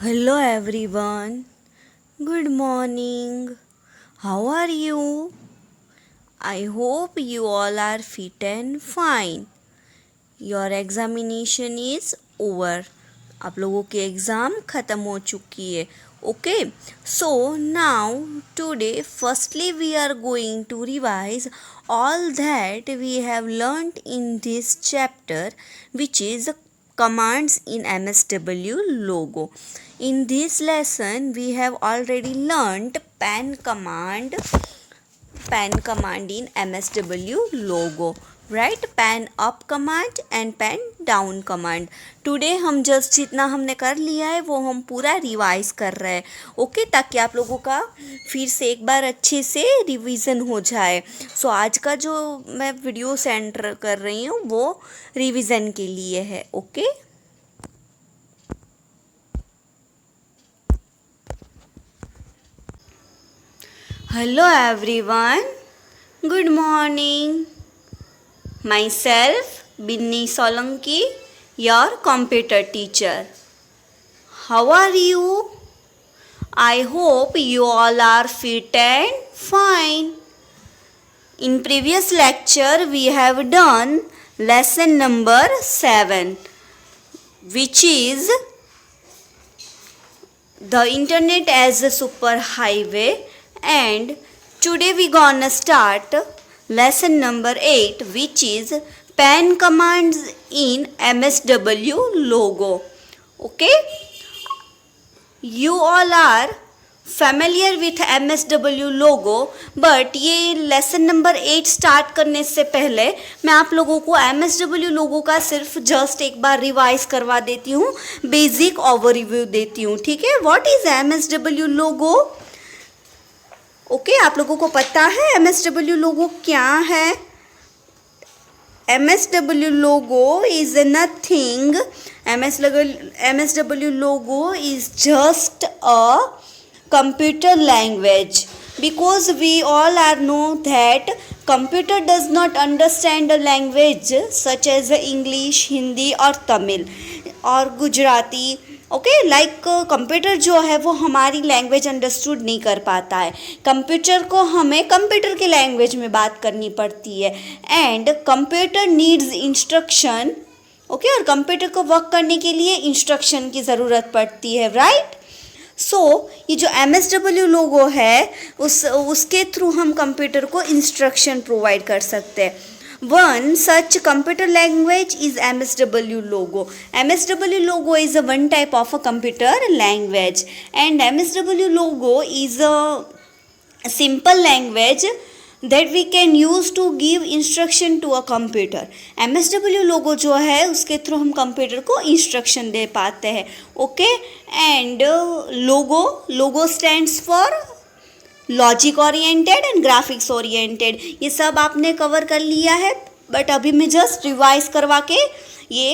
Hello everyone. Good morning. How are you? I hope you all are fit and fine. Your examination is over. आप लोगों की exam ख़त्म हो चुकी है. Okay. So now today firstly we are going to revise all that we have learnt in this chapter, which is commands in MSW logo. In this lesson we have already learnt pan command in MSW logo, right? pan up command and pan down command. Today हम just जितना हमने कर लिया है वो हम पूरा revise कर रहे हैं, ओके, ताकि आप लोगों का फिर से एक बार अच्छे से रिवीजन हो जाए. सो आज का जो मैं वीडियो सेंड कर रही हूँ वो रिवीजन के लिए है, okay. Hello everyone. Good morning. Myself Binni Solanki, your computer teacher. How are you? I hope you all are fit and fine. In previous lecture we have done lesson number 7, which is the internet as a superhighway, and today we gonna start lesson number 8, which is pan commands in MSW logo. Okay, you all are familiar with MSW logo, but ये lesson number 8 start करने से पहले मैं आप लोगों को MSW लोगो का सिर्फ जस्ट एक बार रिवाइज करवा देती हूँ, बेसिक ओवरव्यू देती हूँ, ठीक है. What is MSW logo? Okay, आप लोगों को पता है MSW लोगो क्या है? MSW logo is nothing. MSW logo is just a computer language, because we all are know that computer does not understand a language such as English, Hindi और तमिल और Gujarati. Okay, like computer जो है वो हमारी language understood नहीं कर पाता है. कंप्यूटर को हमें कंप्यूटर के लैंग्वेज में बात करनी पड़ती है, and computer needs instruction. Okay, और कंप्यूटर को वर्क करने के लिए इंस्ट्रक्शन की ज़रूरत पड़ती है, राइट. सो ये जो MSW लोगो है उसके थ्रू हम कंप्यूटर को इंस्ट्रक्शन प्रोवाइड कर सकते हैं. One such computer language is MSW logo. MSW logo is a one type of a computer language, and MSW logo is a simple language that we can use to give instruction to a computer. MSW लोगो जो है उसके through हम computer को instruction दे पाते हैं, okay. And logo stands for logic oriented and graphics oriented. ये सब आपने कवर कर लिया है, बट अभी मैं जस्ट रिवाइज करवा के ये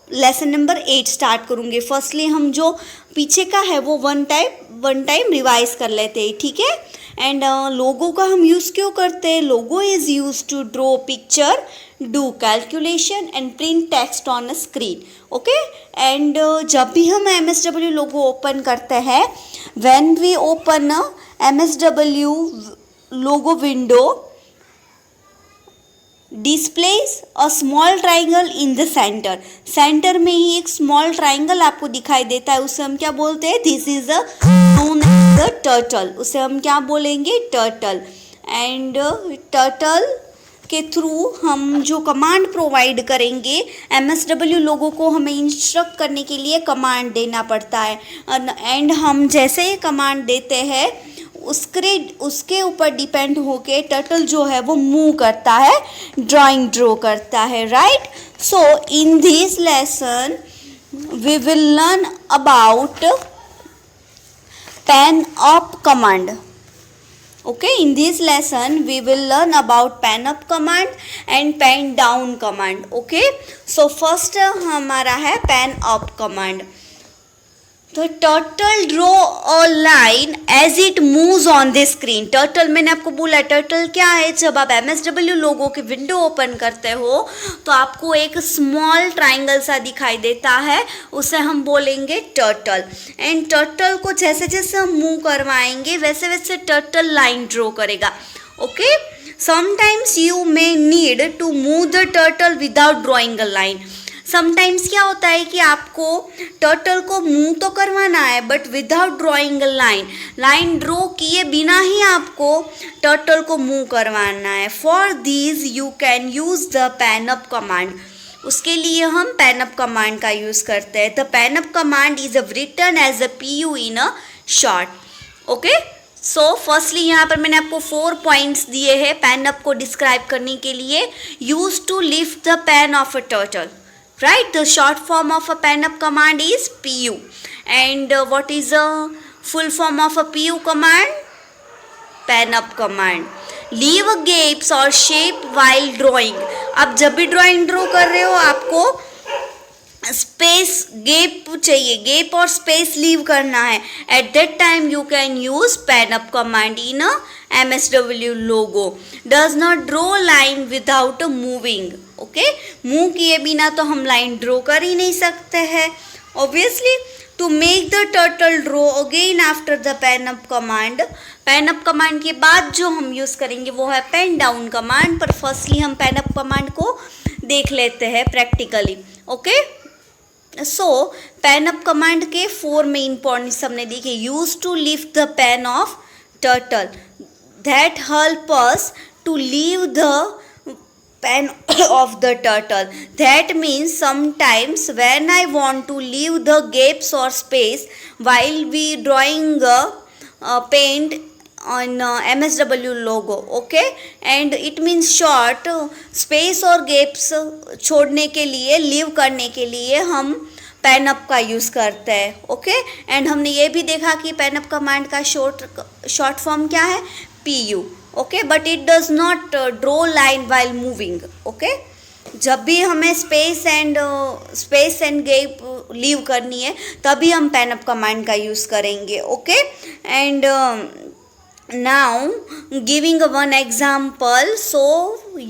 लेसन नंबर 8 स्टार्ट करूँगी. फर्स्टली हम जो पीछे का है वो वन टाइम रिवाइज कर लेते हैं, ठीक है. एंड लोगो का हम यूज़ क्यों करते हैं? Logo is use to draw picture, do calculation and print text on a screen, okay. And जब भी हम MSW लोगो ओपन करते हैं, when we open MSW logo window, displays a small triangle in the center. Center में ही एक small triangle आपको दिखाई देता है, उसे हम क्या बोलते हैं? This is a known as the turtle. उसे हम क्या बोलेंगे? टर्टल. एंड टर्टल के थ्रू हम जो कमांड प्रोवाइड करेंगे, MSW लोगों को हमें इंस्ट्रक्ट करने के लिए कमांड देना पड़ता है, एंड हम जैसे ही कमांड देते हैं उसके ऊपर डिपेंड होके टर्टल जो है वो मूव करता है, ड्रॉ करता है, right. So in this lesson we will learn about pan up command. Okay, in this lesson we will learn about pan up command and pan down command. Okay, so first हमारा है pan up command. तो turtle draw a line as it moves on the screen. Turtle मैंने आपको बोला turtle क्या है, जब आप MSW लोगो की विंडो ओपन करते हो तो आपको एक स्मॉल ट्राइंगल सा दिखाई देता है, उसे हम बोलेंगे टर्टल। एंड टर्टल को जैसे जैसे हम मूव करवाएंगे वैसे वैसे टर्टल लाइन ड्रॉ करेगा। Okay, sometimes you may need to move the turtle without drawing a line. Sometimes क्या होता है कि आपको टर्टल को मूव तो करवाना है but without drawing a line, line draw किए बिना ही आपको टर्टल को मूव करवाना है। For this you can use the pan up command. उसके लिए हम पैन अप कमांड का यूज करते हैं। The pan up command is written as a PU in a short. Okay, so firstly यहाँ पर मैंने आपको 4 पॉइंट्स दिए हैं पैन अप को डिस्क्राइब करने के लिए। Use to lift the pan of a turtle, right? The short form of a pan up command is PU. And what is the full form of a PU command? Pan up command. Leave gaps or shape while drawing. अब जब भी drawing draw कर रहे हो आपको space gap चाहिए, gap और space leave करना है। At that time you can use pan up command in a MSW logo. Does not draw line without moving. Okay, move किए बिना तो हम लाइन ड्रॉ कर ही नहीं सकते हैं obviously. To make the turtle draw again after the pan up command. Pan up command के बाद जो हम यूज करेंगे वो है पेन डाउन कमांड, पर फर्स्टली हम पैन अप कमांड को देख लेते हैं practically. Okay, so pan up command के 4 मेन पॉइंट्स हमने देखे। Use to lift the pan of turtle, that help us to leave the pen of the turtle. That means sometimes when I want to leave the gaps or space while we drawing paint on MSW logo. Okay, and it means short space और gaps छोड़ने के लिए, leave करने के लिए हम pan up का use करते हैं। ओके, एंड हमने ये भी देखा कि पैन अप कमांड का शॉर्ट फॉर्म क्या है, PU। Okay, but it does not draw line while moving. Okay, जब भी हमें स्पेस एंड गैप लीव करनी है तभी हम पैन अप कमांड का यूज़ करेंगे। Okay, and now giving one example so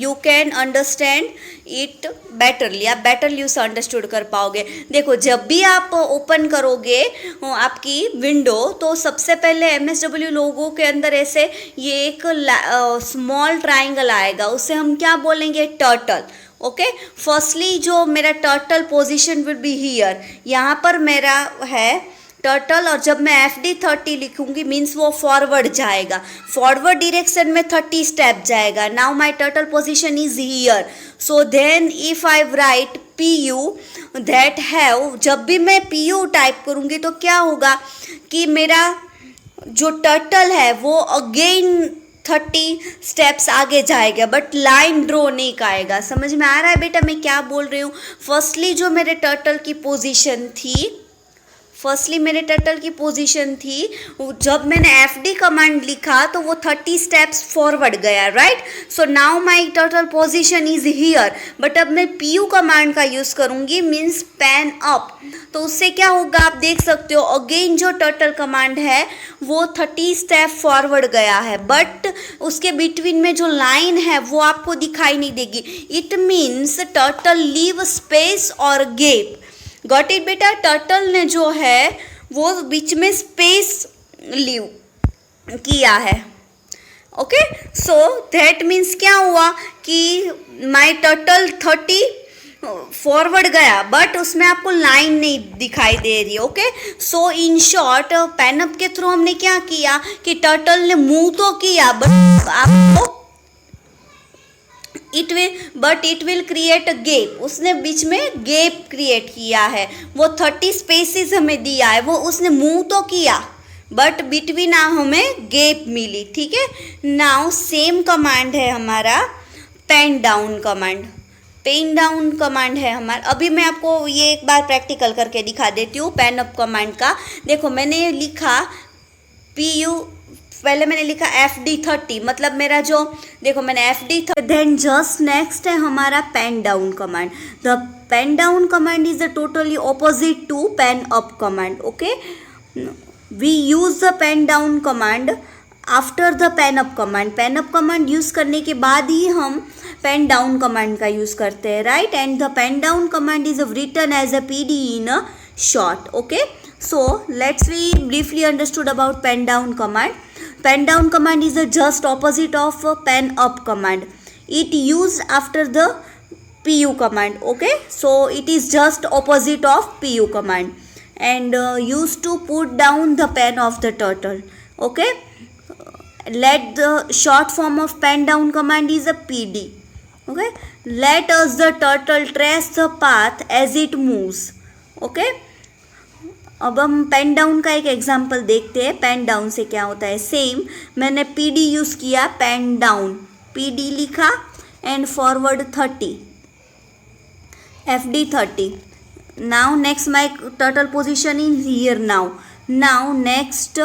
you can understand it betterly, आप बेटरली उसे अंडरस्टूड कर पाओगे। देखो, जब भी आप ओपन करोगे आपकी विंडो तो सबसे पहले MSW लोगो के अंदर ऐसे ये एक स्मॉल ट्राइंगल आएगा, उसे हम क्या बोलेंगे, टर्टल। ओके, फर्स्टली जो मेरा turtle position will be here, यहाँ पर मेरा है टर्टल, और जब मैं FD30 लिखूंगी मीन्स वो फॉरवर्ड जाएगा, फॉरवर्ड डिरेक्शन में 30 स्टेप जाएगा। Now my turtle position is here, so then if I write PU that have, जब भी मैं PU टाइप करूंगी तो क्या होगा कि मेरा जो टर्टल है वो अगेन 30 स्टेप्स आगे जाएगा बट लाइन ड्रॉ नहीं आएगा। समझ में आ रहा है बेटा मैं क्या बोल रही हूँ? फर्स्टली जो मेरे टर्टल की पोजीशन थी, मेरे टर्टल की पोजीशन थी, जब मैंने FD कमांड लिखा तो वो 30 स्टेप्स फॉरवर्ड गया, right? So now my turtle position is here, but अब मैं PU कमांड का यूज़ करूँगी मीन्स पैन अप, तो उससे क्या होगा आप देख सकते हो, अगेन जो टर्टल कमांड है वो 30 स्टेप फॉरवर्ड गया है बट उसके बिटवीन में जो लाइन है वो आपको दिखाई नहीं देगी। It means turtle leave space और गैप। गॉट इट बेटा? टर्टल ने जो है वो बीच में स्पेस लीव किया है। ओके, सो दैट मीन्स क्या हुआ कि माई टर्टल 30 फॉरवर्ड गया बट उसमें आपको लाइन नहीं दिखाई दे रही। Okay, so in short pan up के थ्रू हमने क्या किया कि टर्टल ने मूव तो किया बट आपको it will create a gap, उसने बीच में गैप क्रिएट किया है, वो 30 स्पेसिस हमें दिया है, वो उसने मूव तो किया बट बिटवीन हमें गैप मिली। ठीक है, नाउ सेम कमांड है हमारा pen down command. Pen down command है हमारा, अभी मैं आपको ये एक बार प्रैक्टिकल करके दिखा देती हूँ पेन अप कमांड का। देखो मैंने लिखा PU पहले मैंने लिखा FD30, मतलब मेरा जो देखो मैंने FD30। देन जस्ट नेक्स्ट है हमारा pen down command. The pen down command is the totally opposite to pen up command. Okay, we use the pen down command after the pen up command. Pen up command use करने के बाद ही हम pen down command का use करते हैं, right. And the pen down command is written as a PD in a short. Okay, so let's we briefly understood about pen down command. Pen down command is the just opposite of pen up command. It used after the PU command. Okay, so it is just opposite of PU command and used to put down the pen of the turtle. Okay, let the short form of pen down command is a PD. Okay, let us the turtle trace the path as it moves. Okay, अब हम pen down का एक example देखते हैं। Pen down से क्या होता है, सेम मैंने PD यूज़ किया, पेन डाउन PD लिखा and forward 30 FD30। Now next my turtle position in here. Now next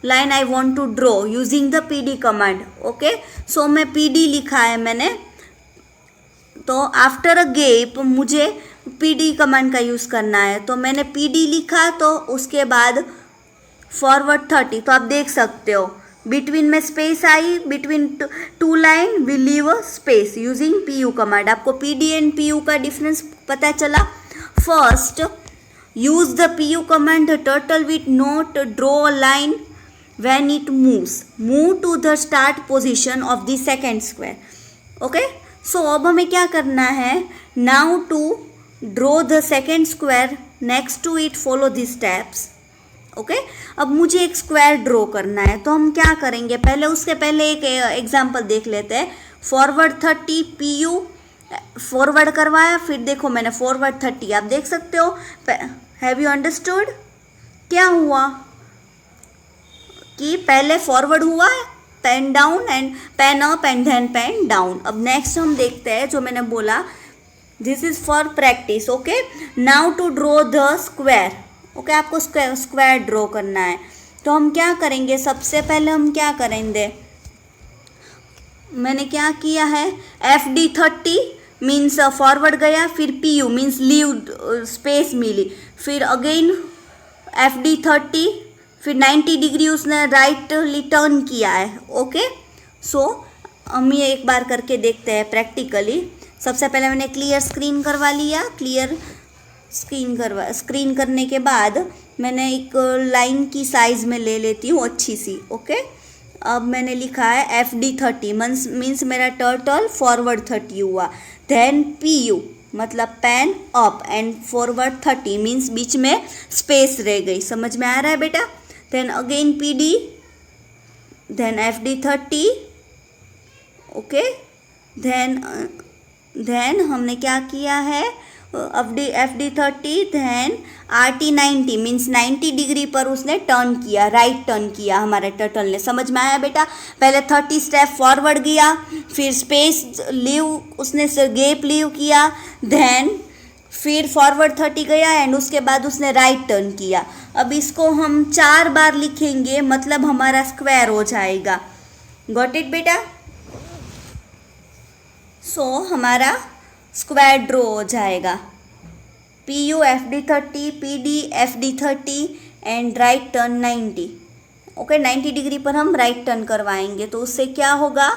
line I want to draw using the PD command. Okay, so मैं PD लिखा है मैंने, तो आफ्टर अ गैप मुझे PD command का use करना है, तो मैंने PD लिखा, तो उसके बाद फॉरवर्ड 30। तो आप देख सकते हो बिटवीन में space I, between two line we leave a space using PU command. आपको PD एंड PU का डिफरेंस पता चला। First, use the PU command the turtle with not draw a line when it move to the start position of the second square. Okay, so अब हमें क्या करना है, now to draw the second square next to it follow the steps. Okay, अब मुझे एक square draw करना है, तो हम क्या करेंगे, पहले उसके पहले एक एग्जांपल देख लेते हैं। फॉरवर्ड 30 PU फॉरवर्ड करवाया, फिर देखो मैंने फॉरवर्ड 30, आप देख सकते हो। हैव यू अंडरस्टूड क्या हुआ कि पहले फॉरवर्ड हुआ pen down and pen up and then pen down. अब नेक्स्ट हम देखते हैं जो मैंने बोला, this is for practice. Okay, now to draw the square. Okay, आपको स्क्वायर ड्रॉ करना है, तो हम क्या करेंगे, सबसे पहले हम क्या करेंगे, मैंने क्या किया है, FD30 मीन्स फॉरवर्ड गया, फिर PU मीन्स लीव स्पेस मिली, फिर अगेन FD30, फिर 90 डिग्री उसने राइटली टर्न किया है। ओके, सो हम ये एक बार करके देखते हैं प्रैक्टिकली। सबसे पहले मैंने क्लियर स्क्रीन करवा लिया। क्लियर स्क्रीन करने के बाद मैंने एक लाइन की साइज़ में ले लेती हूँ अच्छी सी। ओके, अब मैंने लिखा है FD30 मीन्स मेरा टर्टल फॉरवर्ड 30 हुआ। देन PU मतलब pen up and forward 30 means बीच में स्पेस रह गई। समझ में आ रहा है बेटा। Then again PD, then FD30। Okay, then हमने क्या किया है, FD30 then RT90 means 90 degree पर उसने टर्न किया, राइट टर्न किया हमारे टर्टल ने। समझ में आया बेटा। पहले 30 स्टेप फॉरवर्ड गया, फिर स्पेस लीव उसने गैप लीव किया, देन फिर फॉरवर्ड 30 गया एंड उसके बाद उसने राइट टर्न किया। अब इसको हम 4 बार लिखेंगे, मतलब हमारा स्क्वायर हो जाएगा। गॉट इट बेटा। सो हमारा स्क्वायर ड्रॉ हो जाएगा। PU FD30, PD FD30 and right turn 90। Okay, 90 degree पर हम राइट टर्न करवाएंगे, तो उससे क्या होगा,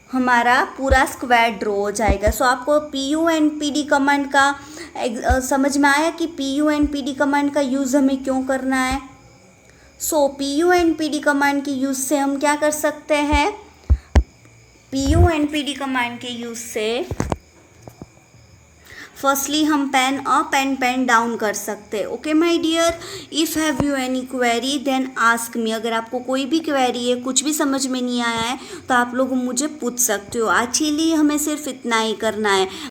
हमारा पूरा स्क्वायर ड्रॉ हो जाएगा। सो आपको PU एंड PD कमांड का समझ में आया कि PU एंड PD कमांड का यूज़ हमें क्यों करना है। So PU and PD command के यूज़ से हम क्या कर सकते हैं, PU एंड PD कमांड के यूज़ से फर्स्टली हम pen up and pen down कर सकते हैं। Okay my dear, if have you any query then ask me. अगर आपको कोई भी क्वेरी है, कुछ भी समझ में नहीं आया है, तो आप लोग मुझे पूछ सकते हो। आज के लिए हमें सिर्फ इतना ही करना है।